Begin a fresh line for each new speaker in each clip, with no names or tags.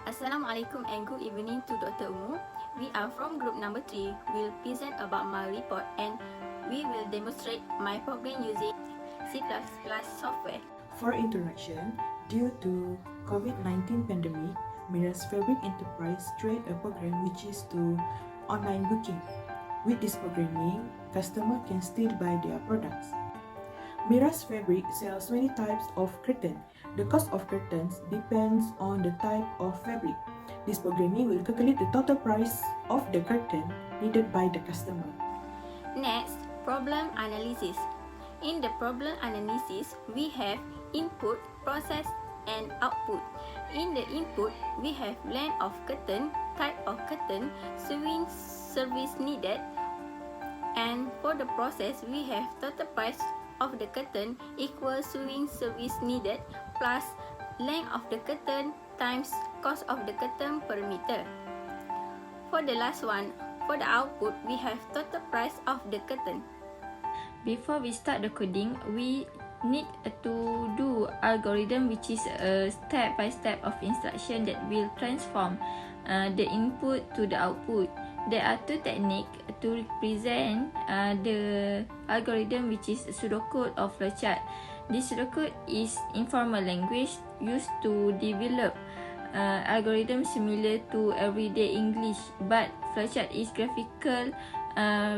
Assalamualaikum and good evening to Dr. Umu. We are from group number 3. We'll present about my report and we will demonstrate my program using C++ software.
For introduction, due to COVID-19 pandemic, Mira's Fabric Enterprise create a program which is to online booking. With this programming, customer can still buy their products. Mira's Fabric sells many types of curtain. The cost of curtains depends on the type of fabric. This programming will calculate the total price of the curtain needed by the customer.
Next, problem analysis. In the problem analysis, we have input, process, and output. In the input, we have length of curtain, type of curtain, sewing service needed, and for the process, we have total price of the curtain equals sewing service needed plus length of the curtain times cost of the curtain per meter. For the last one, for the output, we have total price of the curtain. Before we start the coding, we need to do algorithm, which is a step-by-step of instruction that will transform the input to the output. There are two techniques to represent the algorithm, which is pseudocode or flowchart. This pseudocode is informal language used to develop algorithm similar to everyday English, but flowchart is graphical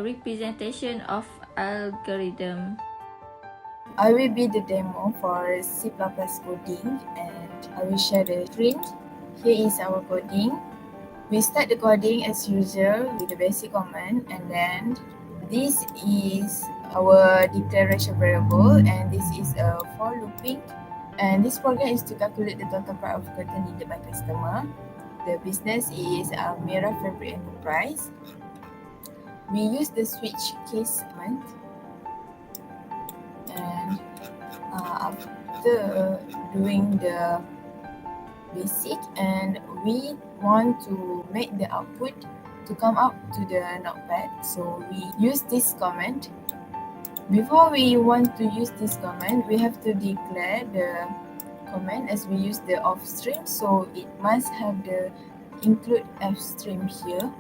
representation of algorithm.
I will be the demo for C++ coding and I will share the screen. Here is our coding. We start the coding as usual with the basic command, and then this is our declaration variable and this is a for looping, and this program is to calculate the total price of curtain needed by customer. The business is Mira Fabric Enterprise. We use the switch case command, and after doing the basic, and we want to make the output to come out to the notepad, so we use this command. Before we want to use this command, we have to declare the command as we use the off stream, so it must have the include f stream here.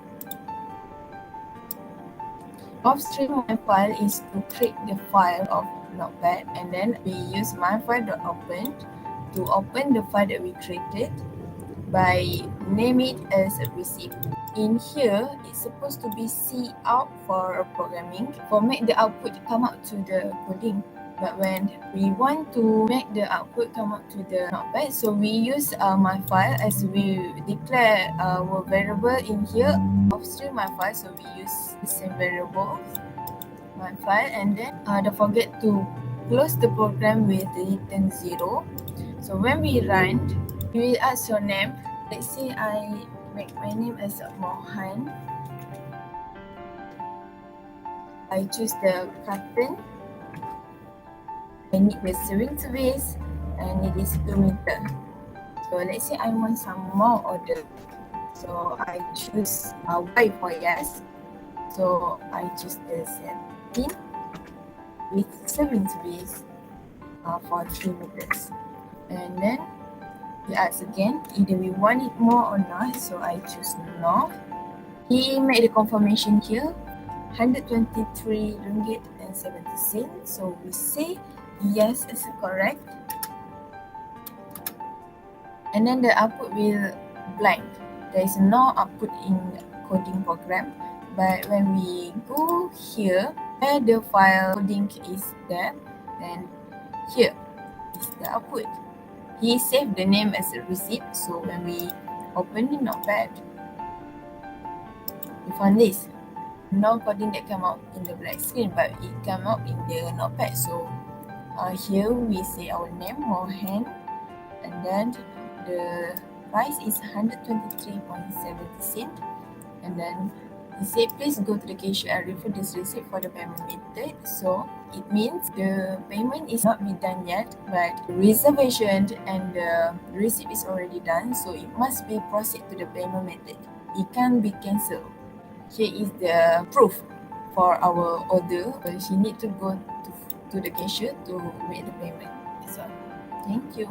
Off stream my file is to create the file of notepad, and then we use myfile.open to open the file that we created by name it as a receipt. In here, it's supposed to be C out for programming, for make the output come out to the coding. But when we want to make the output come out to the notepad, so we use my file as we declare our variable in here, offstream my file, so we use the same variable, my file, and then don't forget to close the program with the return 0. So when we run, you will ask your name. Let's say I make my name as Mohan. I choose the curtain. I need the sewing service and it is 2 meter. So let's say I want some more order. So I choose Y for yes. So I choose the 17 with sewing service for 3 meters. And then he asks again, either we want it more or not, so I choose no. He made the confirmation here, 123 ringgit and 70 cents, so we say yes is correct. And then the output will blank. There is no output in coding program, but when we go here, where the file coding is there, then here is the output. He saved the name as a receipt, so when we open the notepad, we find this. No coding that come out in the black screen, but it come out in the notepad. So here we say our name, Mohan, and then the price is 123.70 cents, and then he said, please go to the cashier and refer this receipt for the payment method. So it means the payment is not be done yet, but the reservation and the receipt is already done. So it must be proceed to the payment method. It can't be cancelled. Here is the proof for our order. She need to go to the cashier to make the payment. So thank you.